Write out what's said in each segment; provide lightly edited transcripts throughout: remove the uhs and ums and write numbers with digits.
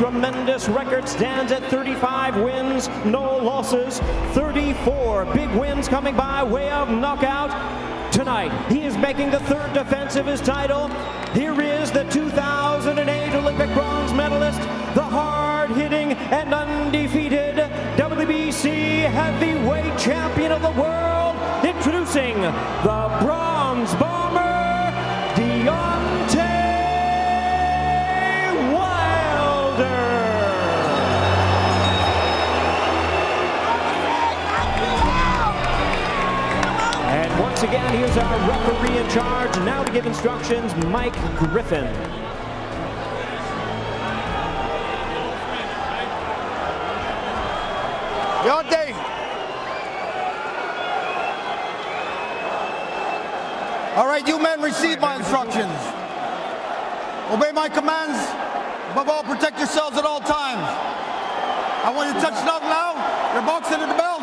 tremendous record stands at 35 wins, no losses, 34 big wins coming by way of knockout. Tonight, he is making the third defense of his title. Here is the 2008 Olympic bronze medalist, the hard-hitting and undefeated WBC heavyweight champion of the world, introducing the bronze bomber, Deontay Wilder. And once again, here's our referee in charge, now to give instructions, Mike Griffin. Deontay. All right, you men receive my instructions. Obey my commands. Above all, protect yourselves at all times. I want you to touch love now. Your boxing at the bell.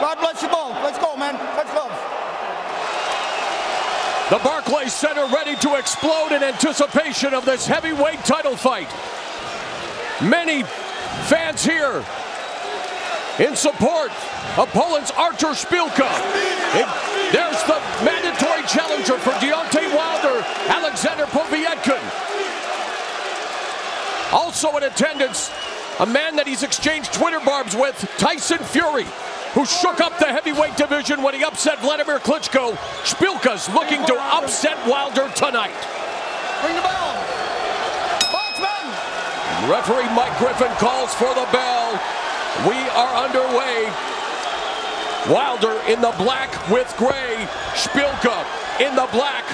God bless you both. Let's go, man. Touch love. The Barclays Center ready to explode in anticipation of this heavyweight title fight. Many fans here in support of Poland's ARTUR SZPILKA. There's the mandatory challenger for Deontay Wilder, Alexander Povetkin. Also in attendance, a man that he's exchanged Twitter barbs with, Tyson Fury, who shook up the heavyweight division when he upset Vladimir Klitschko. SZPILKA's looking to upset Wilder tonight. Ring the bell. Boxman. Referee Mike Griffin calls for the bell. We are underway. Wilder in the black with gray. SZPILKA in the black.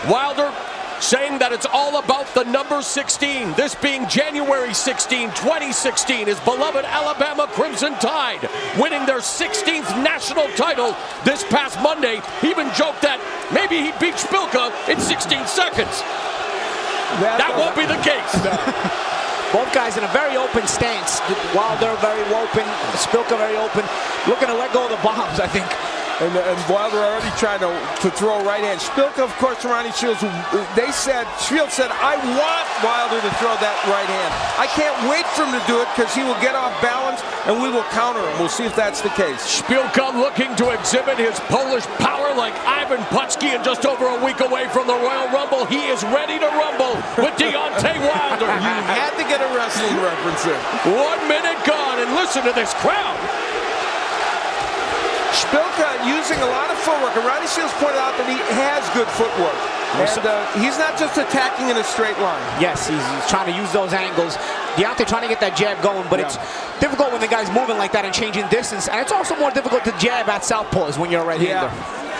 Wilder saying that it's all about the number 16. This being January 16, 2016, his beloved Alabama Crimson Tide winning their 16th national title this past Monday. He even joked that maybe he'd beat SZPILKA in 16 seconds. That won't be the case. Both guys in a very open stance. Wilder very open, SZPILKA very open. Looking to let go of the bombs, I think. And Wilder already trying to throw a right hand. SZPILKA, of course, surrounding Shields, Shields said, I want Wilder to throw that right hand. I can't wait for him to do it because he will get off balance and we will counter him. We'll see if that's the case. SZPILKA looking to exhibit his Polish power like Ivan Putski, and just over a week away from the Royal Rumble, he is ready to rumble with Deontay Wilder. You had to get a wrestling reference in. 1 minute gone, and listen to this crowd. SZPILKA using a lot of footwork, and Ronnie Shields pointed out that he has good footwork. And he's not just attacking in a straight line. Yes, he's trying to use those angles. Deontay trying to get that jab going, but it's difficult when the guy's moving like that and changing distance. And it's also more difficult to jab at southpaws when you're a right-hander.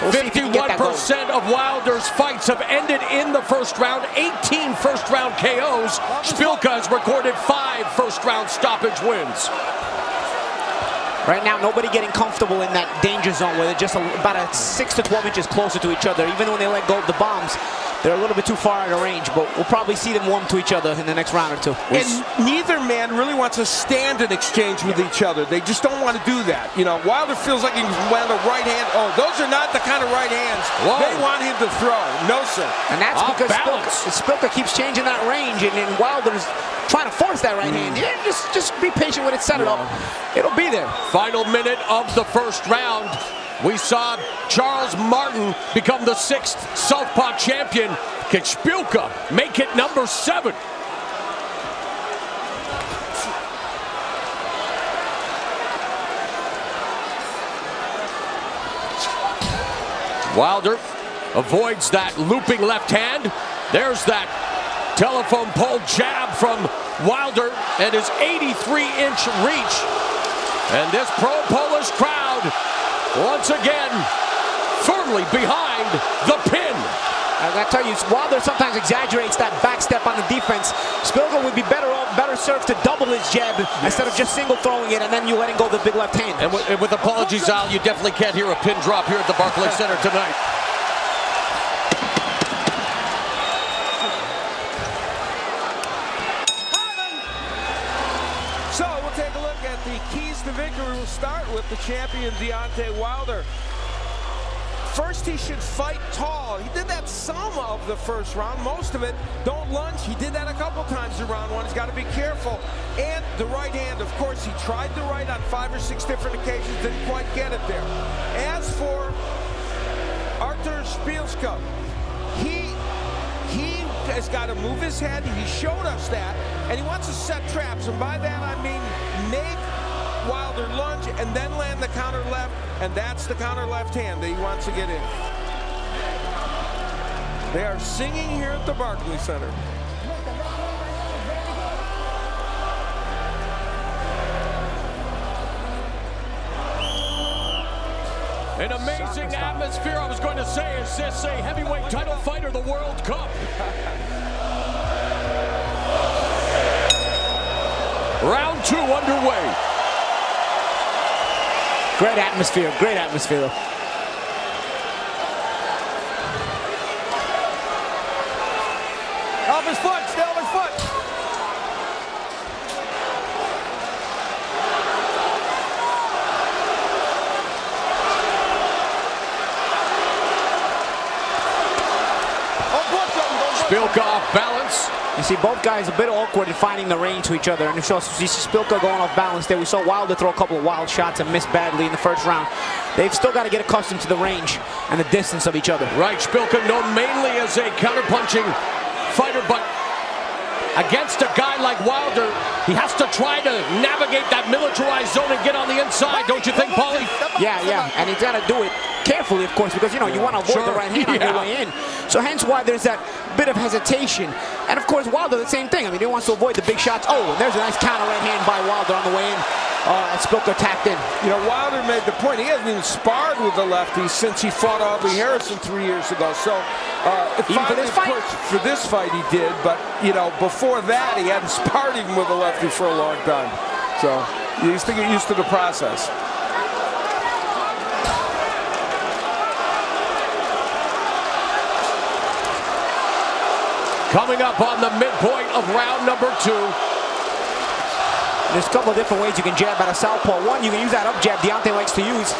We'll 51% of Wilder's fights have ended in the first round, 18 first-round KOs. SZPILKA has recorded 5 first-round stoppage wins. Right now, nobody getting comfortable in that danger zone where they're just about 6 to 12 inches closer to each other. Even when they let go of the bombs, they're a little bit too far out of range, but we'll probably see them warm to each other in the next round or two. And neither man really wants to stand and exchange with each other. They just don't want to do that. You know, Wilder feels like he can land a right hand. Oh, those are not the kind of right hands they want him to throw. No, sir. And that's because SZPILKA keeps changing that range, and Wilder's trying to force that right hand. Yeah, just be patient with it, set it up. It'll be there. Final minute of the first round. We saw Charles Martin become the 6th Southpaw champion. Can SZPILKA make it number 7? Wilder avoids that looping left hand. There's that telephone pole jab from Wilder and his 83-inch reach. And this pro-Polish crowd, once again, firmly behind the pin. I gotta tell you, Wilder sometimes exaggerates that back step on the defense. SZPILKA would be better served to double his jab instead of just single throwing it and then you letting go of the big left hand. And with apologies, Al, you definitely can't hear a pin drop here at the Barclays Center tonight. So we'll take a look at the keys to victory. We'll start with the champion, Deontay Wilder. First, he should fight tall. He did that some of the first round, most of it. Don't lunge. He did that a couple times in round one. He's got to be careful. And the right hand, of course, he tried the right on 5 or 6 different occasions, didn't quite get it there. As for ARTUR SZPILKA, he has got to move his head. He showed us that, and he wants to set traps. And by that, I mean make Wilder lunge and then land the counter left, and that's the counter left hand that he wants to get in. They are singing here at the Barclays Center. An amazing atmosphere. I was going to say, is this a heavyweight title fight or the World Cup? Round 2 underway. Great atmosphere though. Off his foot, stay off his foot. SZPILKA off balance. You see both guys a bit awkward in finding the range to each other, and you saw SZPILKA going off balance there. We saw Wilder throw a couple of wild shots and miss badly in the first round. They've still got to get accustomed to the range and the distance of each other. Right, SZPILKA known mainly as a counter-punching fighter, but against a guy like Wilder, he has to try to navigate that militarized zone and get on the inside, don't you think, Paulie? Yeah, and he's got to do it carefully, of course, because, you know, you want to avoid the right hand on your way in. So hence why there's that bit of hesitation. And, of course, Wilder, the same thing. I mean, he wants to avoid the big shots. Oh, and there's a nice counter right hand by Wilder on the way in. And SZPILKA tapped in. You know, Wilder made the point. He hasn't even sparred with the lefty since he fought Aubrey Harrison 3 years ago. So, even for this fight? Of course, for this fight he did. But, you know, before that, he hadn't sparred even with a lefty for a long time. So, he used to get used to the process. Coming up on the midpoint of round number 2. There's a couple of different ways you can jab out of southpaw. One, you can use that up jab Deontay likes to use.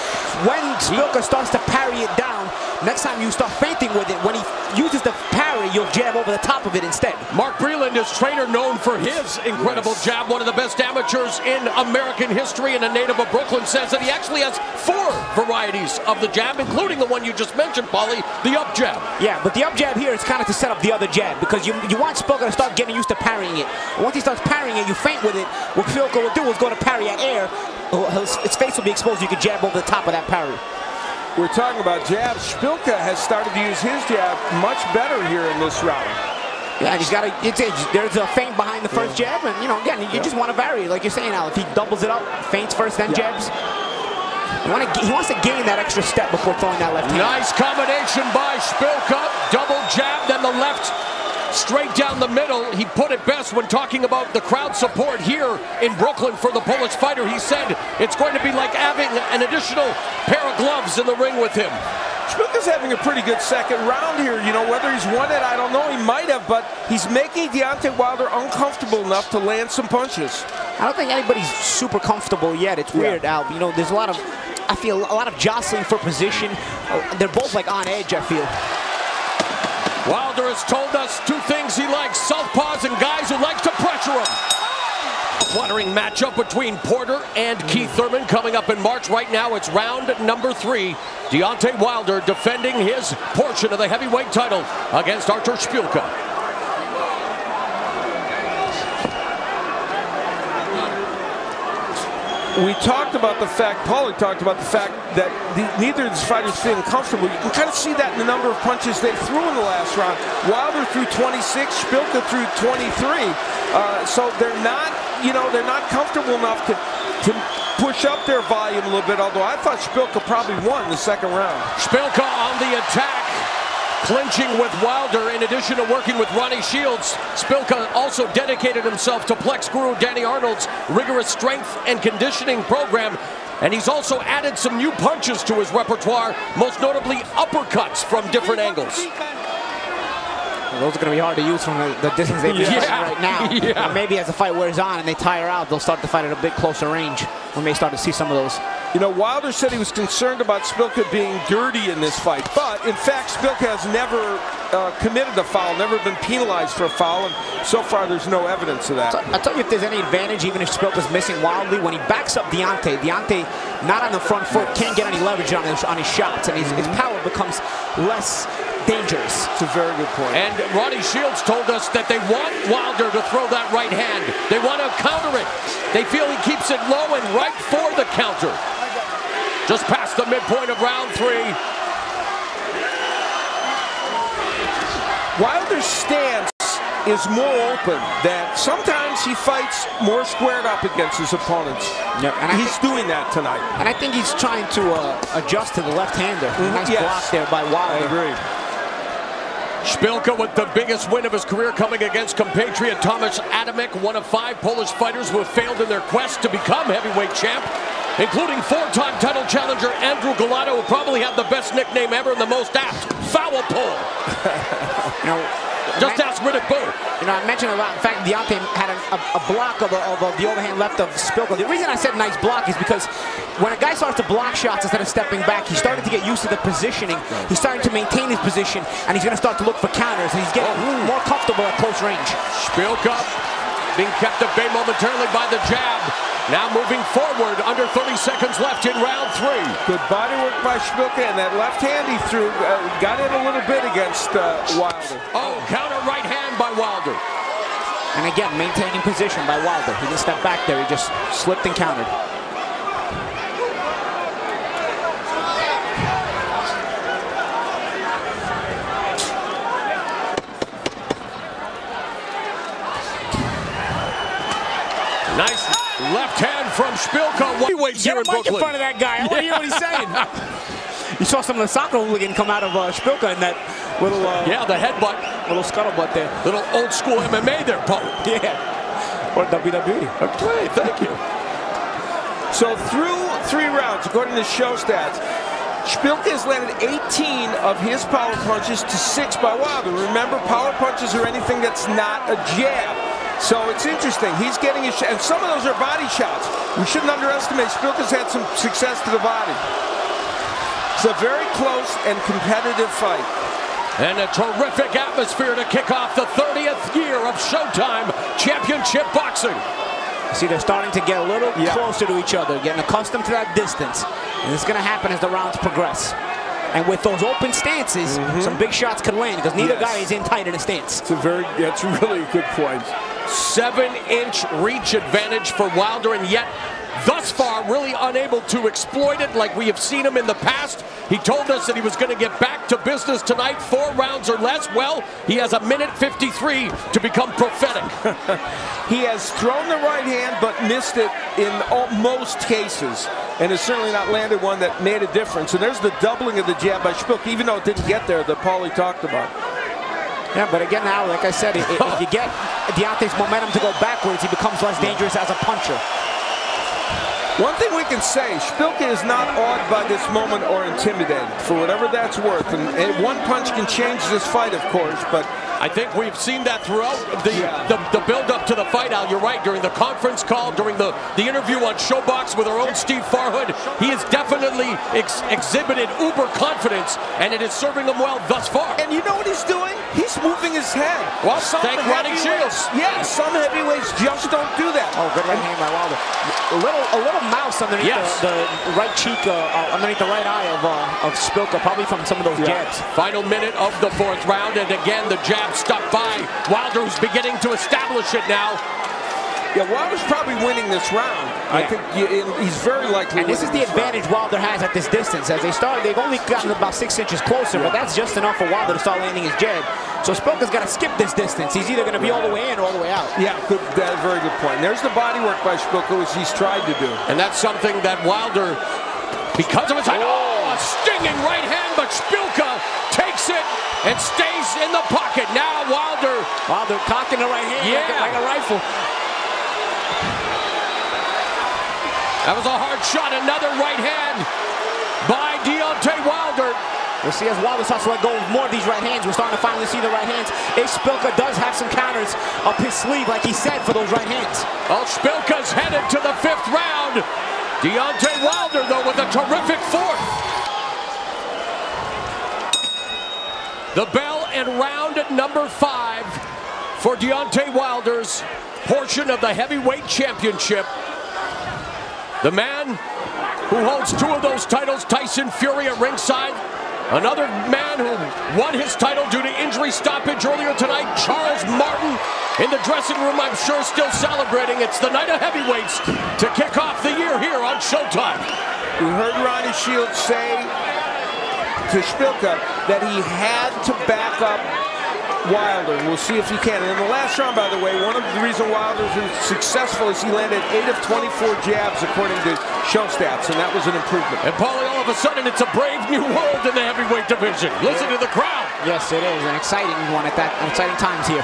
When SZPILKA starts to parry it down, next time you start feinting with it, when he uses the parry, you'll jab over the top of it instead. Mark Breland is trainer known for his incredible jab. One of the best amateurs in American history, and a native of Brooklyn says that he actually has 4 varieties of the jab, including the one you just mentioned, Paulie, the up jab. Yeah, but the up jab here is kind of to set up the other jab, because you want SZPILKA to start getting used to parrying it. And once he starts parrying it, you feint with it. What SZPILKA will do is go to parry at air. His face will be exposed. You can jab over the top of that parry. We're talking about jabs. SZPILKA has started to use his jab much better here in this round. Yeah, and he's got to. There's a feint behind the first jab, and, you know, again, you just want to vary, like you're saying, Al. If he doubles it up, feints first, then jabs. He wants to gain that extra step before throwing that left hand. Nice combination by SZPILKA. Double jab, then the left straight down the middle. He put it best when talking about the crowd support here in Brooklyn for the Polish fighter. He said it's going to be like having an additional pair of gloves in the ring with him. SZPILKA's having a pretty good second round here. You know, whether he's won it, I don't know. He might have, but he's making Deontay Wilder uncomfortable enough to land some punches. I don't think anybody's super comfortable yet. It's weird, Al. You know, there's I feel a lot of jostling for position. They're both like on edge, I feel. Wilder has told us 2 things he likes: southpaws and guys who like to pressure him. Cluttering matchup between Porter and Keith Thurman coming up in March. Right now it's round number 3. Deontay Wilder defending his portion of the heavyweight title against ARTUR SZPILKA. We talked about the fact, Paulie talked about the fact that neither of these fighters feeling comfortable. You can kind of see that in the number of punches they threw in the last round. Wilder threw 26, SZPILKA threw 23. So they're not, you know, they're not comfortable enough to push up their volume a little bit, although I thought SZPILKA probably won the second round. SZPILKA on the attack, clinching with Wilder. In addition to working with Ronnie Shields, SZPILKA also dedicated himself to Plex guru Danny Arnold's rigorous strength and conditioning program, and he's also added some new punches to his repertoire, most notably uppercuts from different angles. Those are going to be hard to use from the distance they've been fighting right now. Yeah. Maybe as the fight wears on and they tire out, they'll start to fight at a bit closer range. We may start to see some of those. You know, Wilder said he was concerned about Szpilka being dirty in this fight, but in fact, Szpilka has never committed a foul, never been penalized for a foul, and so far there's no evidence of that. So, I'll tell you if there's any advantage, even if Szpilka's missing wildly, when he backs up Deontay not on the front foot, can't get any leverage on his shots, and his power becomes less dangerous. It's a very good point. And Ronnie Shields told us that they want Wilder to throw that right hand. They want to counter it. They feel he keeps it low and right for the counter. Just past the midpoint of round 3. Wilder's stance is more open, that sometimes he fights more squared up against his opponents. Yep. And he's doing that tonight. And I think he's trying to adjust to the left-hander. Nice block there by Wilder. I agree. Szpilka with the biggest win of his career coming against compatriot Thomas Adamek, one of 5 Polish fighters who have failed in their quest to become heavyweight champ, including 4-time title challenger Andrew Gallardo, who probably had the best nickname ever and the most apt, Foul Pole. Just ask Riddick Bowe. You know, I mentioned a lot. In fact, Deontay had a block of the overhand left of Szpilka. The reason I said nice block is because when a guy starts to block shots instead of stepping back, he's starting to get used to the positioning. He's starting to maintain his position, and he's going to start to look for counters, and he's getting more comfortable at close range. Szpilka being kept at bay momentarily by the jab. Now moving forward, under 30 seconds left in round 3. Good body work by Szpilka, and that left hand he threw got in a little bit against Wilder. Oh, counter right hand by Wilder. And again, maintaining position by Wilder. He didn't step back there, he just slipped and countered. Nice left hand from Szpilka. Get a mic in front of that guy. I want to hear what he's saying. You saw some of the soccer hooligan come out of Szpilka in that little... yeah, the headbutt. Little scuttlebutt there. Little old school MMA there, Paul. Yeah. Or WWE. Okay, thank you. So through 3 rounds, according to show stats, Szpilka has landed 18 of his power punches to 6 by Wilder. Remember, power punches are anything that's not a jab. So it's interesting. He's getting his shot, and some of those are body shots. We shouldn't underestimate. Szpilka's had some success to the body. It's a very close and competitive fight. And a terrific atmosphere to kick off the 30th year of Showtime Championship Boxing. See, they're starting to get a little closer to each other, getting accustomed to that distance. And it's going to happen as the rounds progress. And with those open stances, some big shots could land because neither guy is in tight in a stance. That's really a good point. 7-inch reach advantage for Wilder, and yet thus far really unable to exploit it like we have seen him in the past. He told us that he was going to get back to business tonight, 4 rounds or less. Well, he has a minute 53 to become prophetic. He has thrown the right hand but missed it in most cases, and has certainly not landed one that made a difference. And there's the doubling of the jab by Szpilka, even though it didn't get there, that Paulie talked about. Yeah, but again now, like I said, if you get Deontay's momentum to go backwards, he becomes less dangerous as a puncher. One thing we can say, Szpilka is not awed by this moment or intimidated, for whatever that's worth. And one punch can change this fight, of course, but I think we've seen that throughout the build-up to the fight, Al. You're right. During the conference call, during the interview on Showbox with our own Steve Farhood, he has definitely exhibited uber confidence, and it is serving him well thus far. And you know what he's doing? He's moving his head. Well, thank Ronnie Shields. Yeah, some heavyweights just don't do that. Oh, good right hand by Wilder. A little mouse underneath the right cheek, underneath the right eye of Szpilka, probably from some of those jabs. Final minute of the 4th round, and again the jab stuck by Wilder, who's beginning to establish it now. Yeah, Wilder's probably winning this round. I think he's very likely. And this is the advantage Wilder has at this distance. As they started, they've only gotten about 6 inches closer, but that's just enough for Wilder to start landing his jab. So Szpilka's got to skip this distance. He's either going to be all the way in or all the way out. Yeah, that's a very good point. There's the body work by Szpilka, which he's tried to do. And that's something that Wilder, because of his height, a stinging right hand, but Szpilka takes it and stays in the pocket. Now Wilder cocking the right hand like a rifle. That was a hard shot. Another right hand by Deontay Wilder. We'll see as Wilder starts to let go of more of these right hands. We're starting to finally see the right hands. Szpilka does have some counters up his sleeve, like he said, for those right hands. Well, Szpilka's headed to the 5th round. Deontay Wilder, though, with a terrific 4th. The bell and round number 5 for Deontay Wilder's portion of the heavyweight championship. The man who holds 2 of those titles, Tyson Fury at ringside. Another man who won his title due to injury stoppage earlier tonight, Charles Martin, in the dressing room, I'm sure still celebrating. It's the night of heavyweights to kick off the year here on Showtime. We heard Ronnie Shields say to Szpilka that he had to back up Wilder. We'll see if he can. And in the last round, by the way, one of the reasons Wilder is successful is he landed 8 of 24 jabs, according to show stats, and that was an improvement. And Paulie, all of a sudden, it's a brave new world in the heavyweight division. Listen to the crowd. Yes, it is an exciting one at that exciting times here.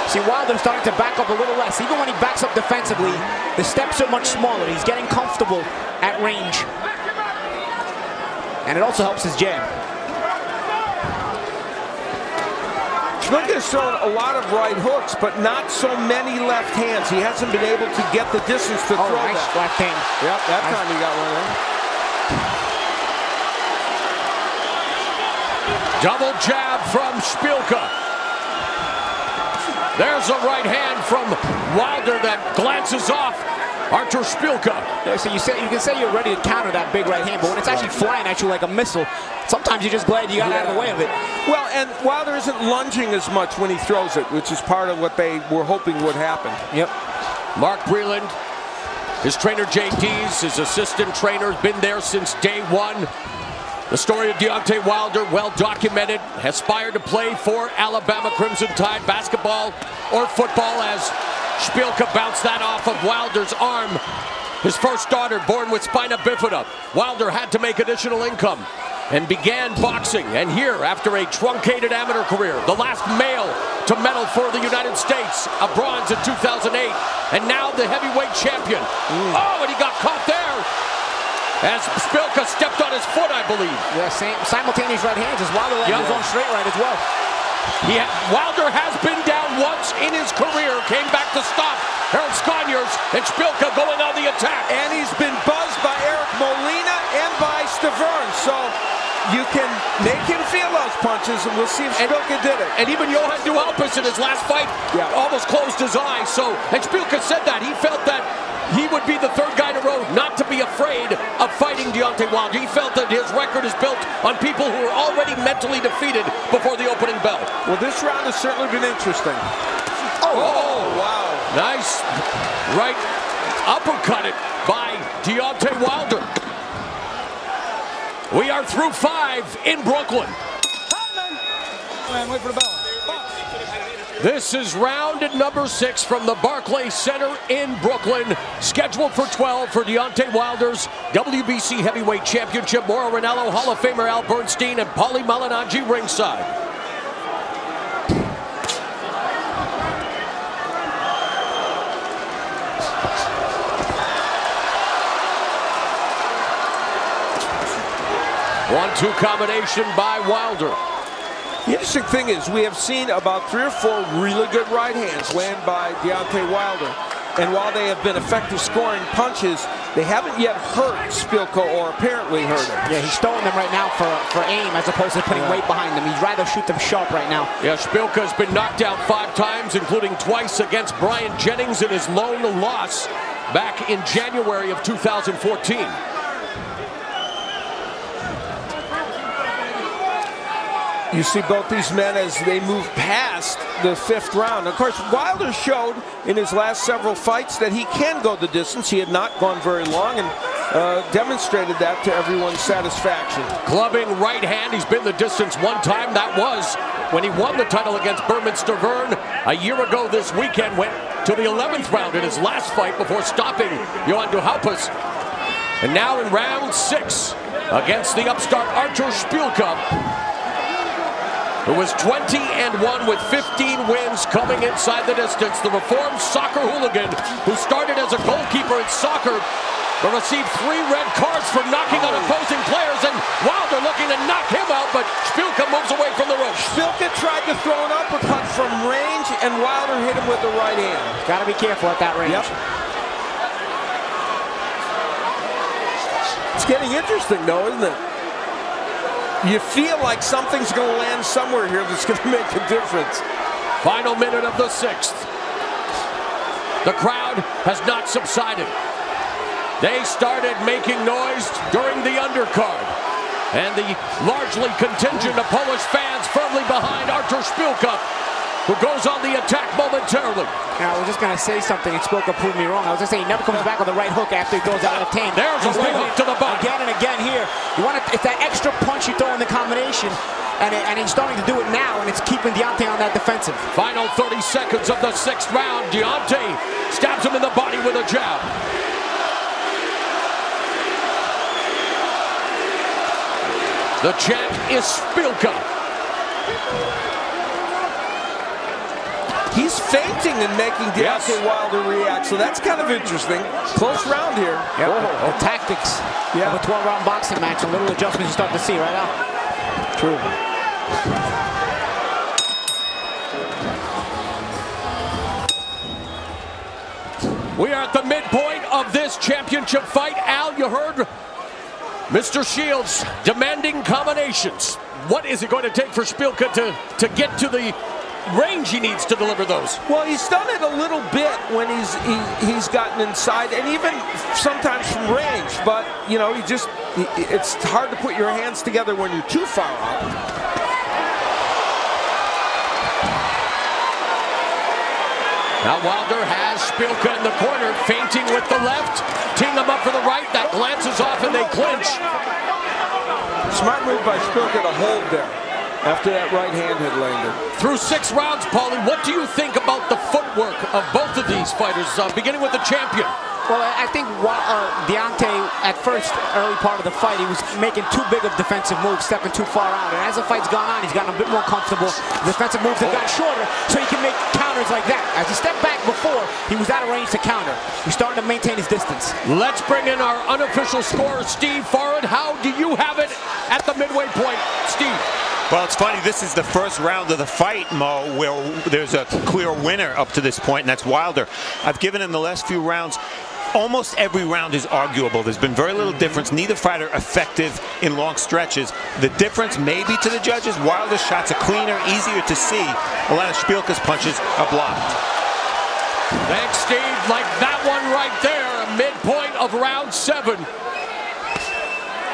See, Wilder's starting to back up a little less. Even when he backs up defensively, the steps are much smaller. He's getting comfortable at range. And it also helps his jab. Szpilka has thrown a lot of right hooks, but not so many left hands. He hasn't been able to get the distance to throw nice that. left hand. Yep, that time he got one in. Double jab from Szpilka. There's a right hand from Wilder that glances off ARTUR SZPILKA. Yeah, so you can say you're ready to counter that big right hand, but when it's actually flying at you like a missile, sometimes you're just glad you got out of the way of it. Well, and Wilder isn't lunging as much when he throws it, which is part of what they were hoping would happen. Yep. Mark Breland, his trainer JD's, his assistant trainer, has been there since day 1. The story of Deontay Wilder, well documented, aspired to play for Alabama Crimson Tide basketball or football as Szpilka bounced that off of Wilder's arm. His first daughter born with spina bifida. Wilder had to make additional income and began boxing. And here, after a truncated amateur career, the last male to medal for the United States, a bronze in 2008, and now the heavyweight champion. Oh, and he got caught there as Szpilka stepped on his foot, I believe. Yeah, simultaneous right hands as Wilder let his own straight right as well. Wilder has been down once in his career, came back to stop Harold Sconyers, and Szpilka going on the attack. And he's been buzzed by Eric Molina and by Stavern, so you can make him feel those punches, and we'll see if Szpilka did it. And even Johan Duhalpus in his last fight almost closed his eyes. And Szpilka said that. He felt that he would be the 3rd guy in a row not to be afraid of fighting Deontay Wilder. He felt that his record is built on people who are already mentally defeated before the opening bell. Well, this round has certainly been interesting. Oh wow. Nice right uppercut it by Deontay Wilder. We are through 5 in Brooklyn. Wait for the bell. This is round number 6 from the Barclays Center in Brooklyn. Scheduled for 12 for Deontay Wilder's WBC Heavyweight Championship. Mauro Ranallo, Hall of Famer Al Bernstein, and Paulie Malignaggi ringside. One-two combination by Wilder. The interesting thing is we have seen about 3 or 4 really good right hands land by Deontay Wilder. And while they have been effective scoring punches, they haven't yet hurt Szpilka, or apparently hurt him. Yeah, he's throwing them right now for aim as opposed to putting weight behind them. He'd rather shoot them sharp right now. Yeah, Szpilka's been knocked down 5 times, including twice against Brian Jennings in his lone loss back in January of 2014. You see both these men as they move past the 5th round. Of course, Wilder showed in his last several fights that he can go the distance. He had not gone very long and demonstrated that to everyone's satisfaction. Clubbing right hand. He's been the distance 1 time. That was when he won the title against Berman Stavern a year ago this weekend. Went to the 11th round in his last fight before stopping Johan Duhalpus. And now in round 6 against the upstart ARTUR SZPILKA, who was 20-1 with 15 wins coming inside the distance. The reformed soccer hooligan who started as a goalkeeper in soccer but received 3 red cards for knocking on opposing players. And wow, Wilder looking to knock him out, but Szpilka moves away from the ropes. Szpilka tried to throw an uppercut from range, and Wilder hit him with the right hand. Got to be careful at that range. Yep. It's getting interesting, though, isn't it? You feel like something's going to land somewhere here that's going to make a difference. Final minute of the 6th. The crowd has not subsided. They started making noise during the undercard. And the largely contingent of Polish fans firmly behind ARTUR SZPILKA, who goes on the attack momentarily. Now, I was just going to say something, and Szpilka proved me wrong. I was just saying he never comes back with the right hook after he throws that left hand. There's a right hook to the body. Again and again here. You want it's that extra punch you throw in the combination, and he's starting to do it now, and it's keeping Deontay on that defensive. Final 30 seconds of the 6th round. Deontay stabs him in the body with a jab. The champ is Szpilka. He's feinting and making Deontay Wilder react, so that's kind of interesting. Close round here. Yep. The tactics of a 12-round boxing match. A little adjustments you start to see right now. True. We are at the midpoint of this championship fight. Al, you heard Mr. Shields demanding combinations. What is it going to take for Szpilka to get to the range he needs to deliver those? Well, he's done it a little bit when he's gotten inside, and even sometimes from range. But you know, it's hard to put your hands together when you're too far out. Now Wilder has Szpilka in the corner, feinting with the left, teeing him up for the right. That glances off and they clinch. Smart move by Szpilka to hold there after that right hand had landed. Through 6 rounds, Paulie, what do you think about the footwork of both of these fighters, beginning with the champion? Well, I think Deontay, at first, early part of the fight, he was making too big of defensive moves, stepping too far out. And as the fight's gone on, he's gotten a bit more comfortable. The defensive moves have gotten shorter, so he can make counters like that. As he stepped back before, he was out of range to counter. He's starting to maintain his distance. Let's bring in our unofficial scorer, Steve Farad. How do you have it at the midway point, Steve? Well, it's funny, this is the first round of the fight, Mo, where there's a clear winner up to this point, and that's Wilder. I've given him the last few rounds. Almost every round is arguable. There's been very little difference. Neither fighter effective in long stretches. The difference maybe to the judges, Wilder's shots are cleaner, easier to see. A lot of Szpilka's punches are blocked. Thanks, Steve. Like that one right there, a midpoint of round 7.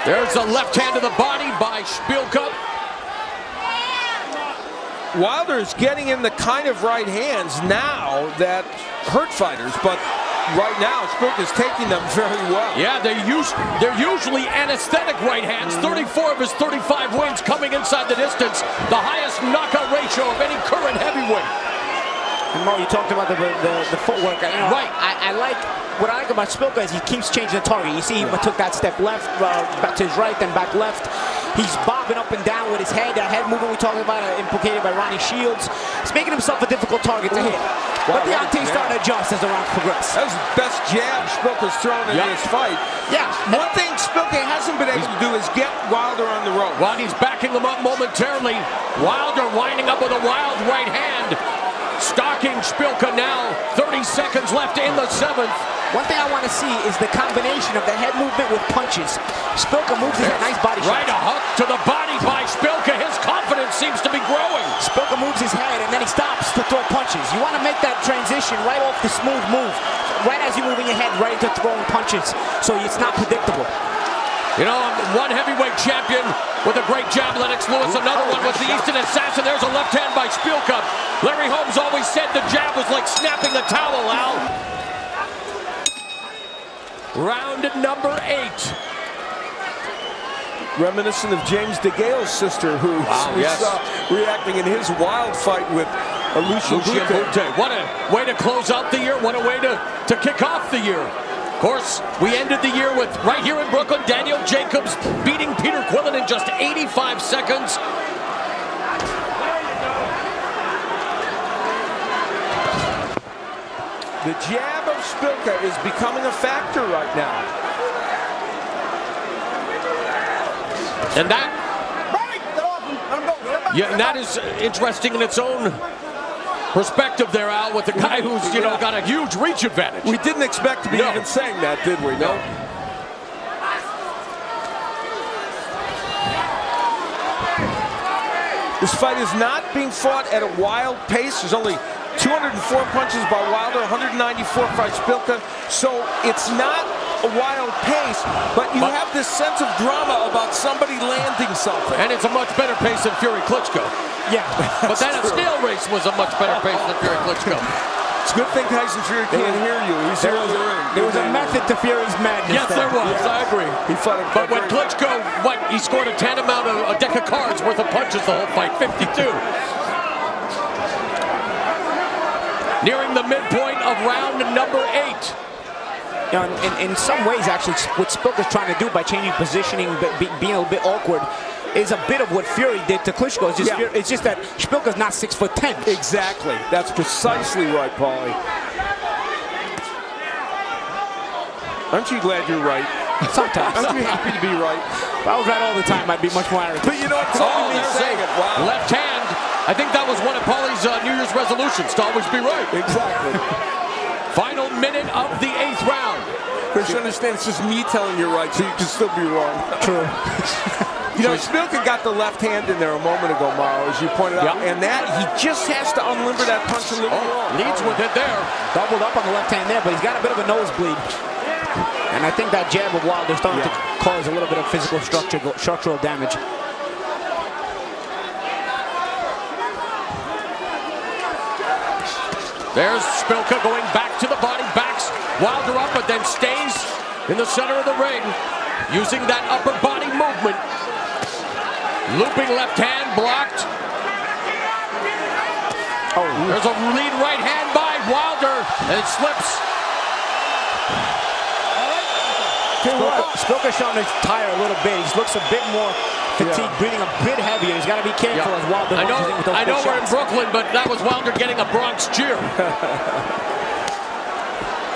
There's the left hand to the body by Szpilka. Wilder is getting in the kind of right hands now that hurt fighters, but right now Szpilka's taking them very well. Yeah, they're usually anesthetic right hands. 34 of his 35 wins coming inside the distance. The highest knockout ratio of any current heavyweight. And Mo, you talked about the footwork. You know, right. What I like about Szpilka is he keeps changing the target. You see he took that step left, back to his right, then back left. He's bobbing up and down with his head. That head movement we talked about, implicated by Ronnie Shields. He's making himself a difficult target to hit. But Deontay's starting to adjust as the rounds progress. That was the best jab Szpilka's thrown in this fight. Yeah. One thing Szpilka hasn't been able to do is get Wilder on the rope. While he's backing him up momentarily, Wilder winding up with a wild right hand. Stalking Szpilka now. 30 seconds left in the 7th. One thing I want to see is the combination of the head movement with punches. Szpilka moves his head, nice body shot. Right, a hook to the body by Szpilka. His confidence seems to be growing. Szpilka moves his head and then he stops to throw punches. You want to make that transition right off the smooth move. Right as you're moving your head right into throwing punches. So it's not predictable. You know, one heavyweight champion with a great jab, Lennox Lewis. Another one was the Eastern Assassin. There's a left hand by Szpilka. Larry Holmes always said the jab was like snapping the towel, Al. Round number 8. Reminiscent of James DeGale's sister, who we saw reacting in his wild fight with Lucian Bute. What a way to close out the year. What a way to kick off the year. Of course, we ended the year with, right here in Brooklyn, Daniel Jacobs beating Peter Quillen in just 85 seconds. The jab of Szpilka is becoming a factor right now. And that, yeah, and that is interesting in its own perspective there, Al, with the guy who's, you know, got a huge reach advantage. We didn't expect to be even saying that, did we? No. This fight is not being fought at a wild pace. There's only 204 punches by Wilder, 194 by Szpilka. So it's not a wild pace, but you have this sense of drama about somebody landing something. And it's a much better pace than Fury Klitschko. Yeah. But then a steel race was a much better pace than Fury Klitschko. It's a good thing Tyson Fury can't hear you. He's here in the ring. There was a method to Fury's madness. Yes, there was. Yeah. I agree. He fought it. But when Klitschko, he scored a tantamount of a deck of cards worth of punches the whole fight, 52. Nearing the midpoint of round number 8. You know, in some ways, actually, what Szpilka's trying to do by changing positioning, being a little bit awkward, is a bit of what Fury did to Klitschko. It's just that Szpilka's not 6'10". Exactly. That's precisely right, Paulie. Aren't you glad you're right? Sometimes. Aren't you happy to be right? If I was right all the time, I'd be much more arrogant. But you know, it's only me saying it. Wow. Left hand. I think that was one of Paulie's New Year's resolutions, to always be right. Exactly. Final minute of the 8th round. Chris, you understand, it's just me telling you right, so you can still be wrong. True. You know, Szpilka got the left hand in there a moment ago, Mauro, as you pointed out, and that, he just has to unlimber that punch a little more. Leads with it there. Doubled up on the left hand there, but he's got a bit of a nosebleed. And I think that jab of Wilder starting to cause a little bit of physical structural damage. There's Szpilka going back to the body, backs Wilder up, but then stays in the center of the ring, using that upper body movement. Looping left hand, blocked. Oh, there's a lead right hand by Wilder, and it slips. Szpilka's starting to tire a little bit. He looks a bit more fatigued, breathing a bit heavier. He's got to be careful as Wilder launches in with those I know big we're in shots. Brooklyn, but that was Wilder getting a Bronx cheer.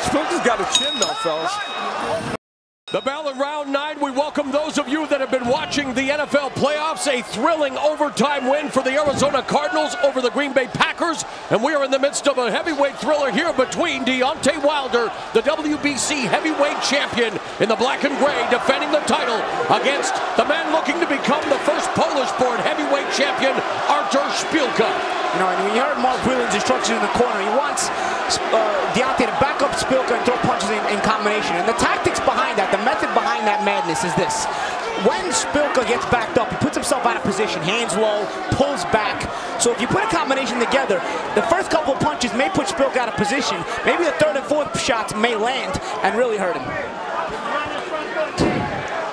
Szpilka's got a chin though, fellas. The bell in round 9. We welcome those of you that have been watching the NFL playoffs. A thrilling overtime win for the Arizona Cardinals over the Green Bay Packers. And we are in the midst of a heavyweight thriller here between Deontay Wilder, the WBC heavyweight champion in the black and gray, defending the title against the man looking to become the first Polish-born heavyweight champion, ARTUR SZPILKA. You know, and when you heard Mark Whelan's instructions in the corner, he wants Deontay to back up Szpilka and throw punches in combination. And the tactics behind that, the method behind that madness is this. When Szpilka gets backed up, he puts himself out of position, hands low, pulls back. So if you put a combination together, the first couple of punches may put Szpilka out of position. Maybe the third and fourth shots may land and really hurt him.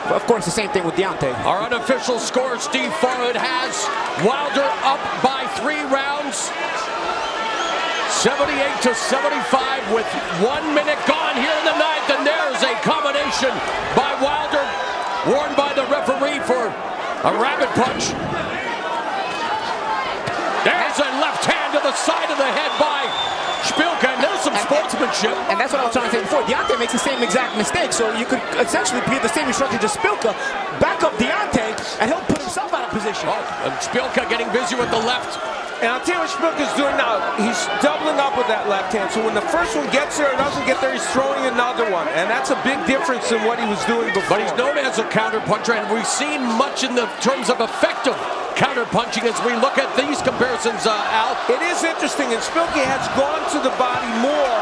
Of course, the same thing with Deontay. Our unofficial score, Steve Farhood has Wilder up by 3 rounds. 78-75 with 1 minute gone here in the 9th, and there's a combination by Wilder, warned by the referee for a rabbit punch. There's a left hand to the side of the head by Szpilka, and there's some sportsmanship. And that's what I was trying to say before. Deontay makes the same exact mistake, so you could essentially give the same instruction to Szpilka, back up Deontay, and he'll put himself out of position. Oh, and Szpilka getting busy with the left. And I'll tell you what Szpilka's doing now. He's doubling up with that left hand. So when the first one gets there, it doesn't get there, he's throwing another one. And that's a big difference in what he was doing before. But he's known as a counter-puncher, and we've seen much in the terms of effective counter-punching as we look at these comparisons, Al. It is interesting, and Szpilka has gone to the body more.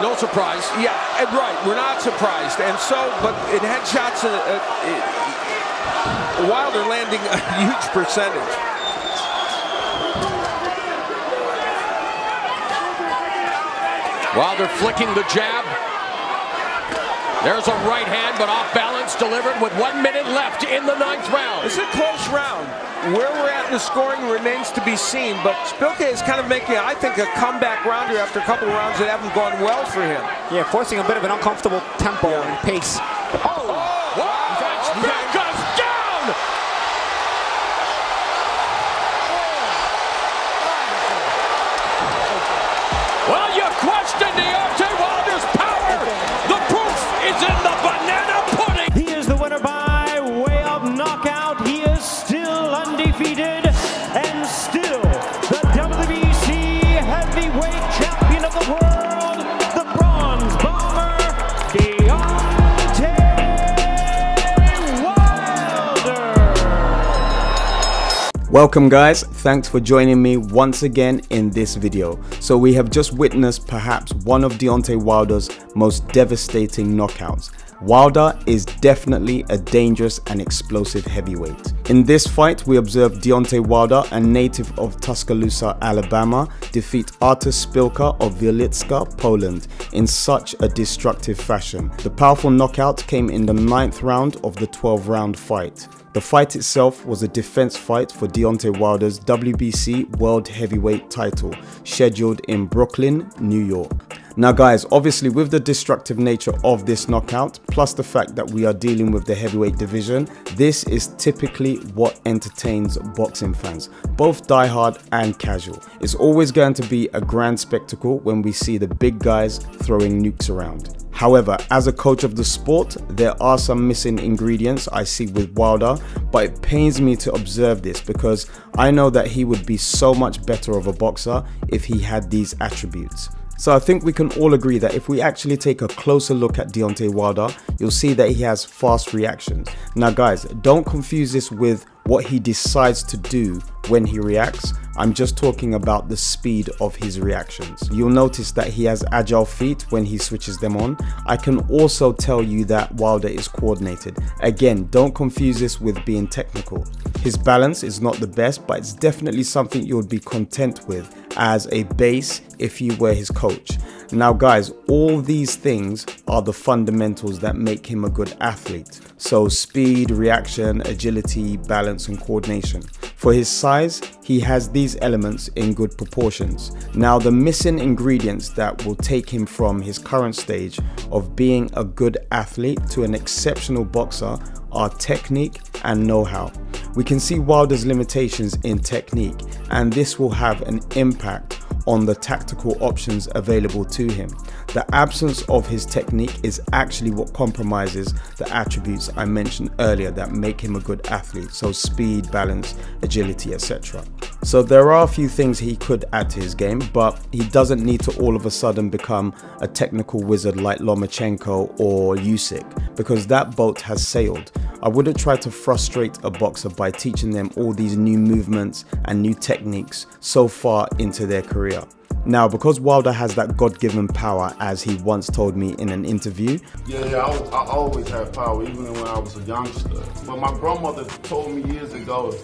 No surprise. Yeah, right. We're not surprised. And so, but it had shots, Wilder landing a huge percentage. Wilder flicking the jab. There's a right hand, but off balance, delivered with 1 minute left in the 9th round. It's a close round. Where we're at in the scoring remains to be seen, but Szpilka is kind of making, I think, a comeback rounder after a couple of rounds that haven't gone well for him. Yeah, forcing a bit of an uncomfortable tempo and pace. Szpilka's down! Well, you questioned Deontay Wilder's power. The proof is in the banana pudding. He is the winner by way of knockout. He Welcome guys, thanks for joining me once again in this video. So we have just witnessed perhaps one of Deontay Wilder's most devastating knockouts. Wilder is definitely a dangerous and explosive heavyweight. In this fight, we observed Deontay Wilder, a native of Tuscaloosa, Alabama, defeat ARTUR SZPILKA of Vill-litska, Poland, in such a destructive fashion. The powerful knockout came in the 9th round of the 12-round fight. The fight itself was a defense fight for Deontay Wilder's WBC World Heavyweight title, scheduled in Brooklyn, New York. Now guys, obviously with the destructive nature of this knockout, plus the fact that we are dealing with the heavyweight division, this is typically what entertains boxing fans, both diehard and casual. It's always going to be a grand spectacle when we see the big guys throwing nukes around. However, as a coach of the sport, there are some missing ingredients I see with Wilder, but it pains me to observe this because I know that he would be so much better of a boxer if he had these attributes. So I think we can all agree that if we actually take a closer look at Deontay Wilder, you'll see that he has fast reactions. Now guys, don't confuse this with what he decides to do when he reacts. I'm just talking about the speed of his reactions. You'll notice that he has agile feet when he switches them on. I can also tell you that Wilder is coordinated. Again, don't confuse this with being technical. His balance is not the best, but it's definitely something you would be content with as a base if you were his coach. Now guys, all these things are the fundamentals that make him a good athlete. So speed, reaction, agility, balance and coordination. For his size, he has these elements in good proportions. Now the missing ingredients that will take him from his current stage of being a good athlete to an exceptional boxer are technique and know-how. We can see Wilder's limitations in technique, and this will have an impact on the tactical options available to him. The absence of his technique is actually what compromises the attributes I mentioned earlier that make him a good athlete, so speed, balance, agility, etc. So there are a few things he could add to his game, but he doesn't need to all of a sudden become a technical wizard like Lomachenko or Usyk, because that boat has sailed. I wouldn't try to frustrate a boxer by teaching them all these new movements and new techniques so far into their career. Now, because Wilder has that God-given power, as he once told me in an interview. I always had power, even when I was a youngster. But my grandmother told me years ago,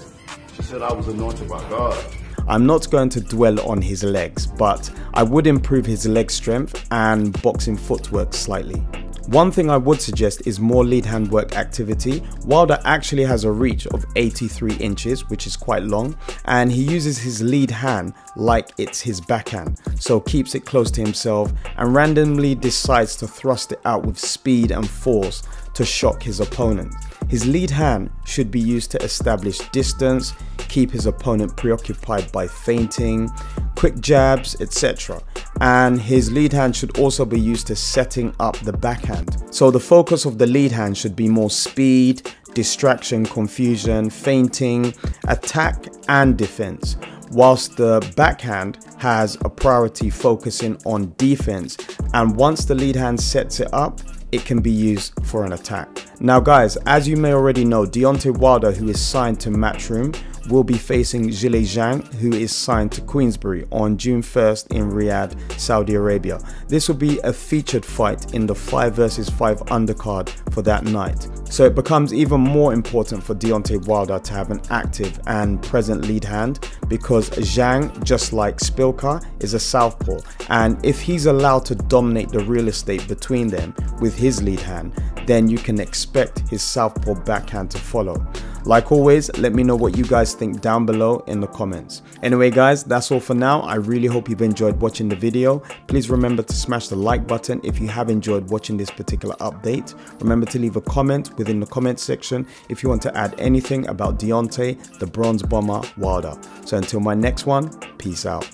she said I was anointed by God. I'm not going to dwell on his legs, but I would improve his leg strength and boxing footwork slightly. One thing I would suggest is more lead hand work activity. Wilder actually has a reach of 83 inches, which is quite long, and he uses his lead hand like it's his backhand, so keeps it close to himself and randomly decides to thrust it out with speed and force to shock his opponent. His lead hand should be used to establish distance, keep his opponent preoccupied by feinting, quick jabs, etc. And his lead hand should also be used to setting up the backhand. So the focus of the lead hand should be more speed, distraction, confusion, feinting, attack and defense, whilst the backhand has a priority focusing on defense, and once the lead hand sets it up, it can be used for an attack. Now guys, as you may already know, Deontay Wilder, who is signed to Matchroom, will be facing Zhang, who is signed to Queensberry on June 1st in Riyadh, Saudi Arabia. This will be a featured fight in the 5 vs 5 undercard for that night. So it becomes even more important for Deontay Wilder to have an active and present lead hand, because Zhang, just like SZPILKA, is a southpaw, and if he's allowed to dominate the real estate between them with his lead hand, then you can expect his southpaw backhand to follow. Like always, let me know what you guys think down below in the comments. Anyway guys, that's all for now. I really hope you've enjoyed watching the video. Please remember to smash the like button if you have enjoyed watching this particular update. Remember to leave a comment within the comment section if you want to add anything about Deontay, the Bronze Bomber Wilder. So until my next one, peace out.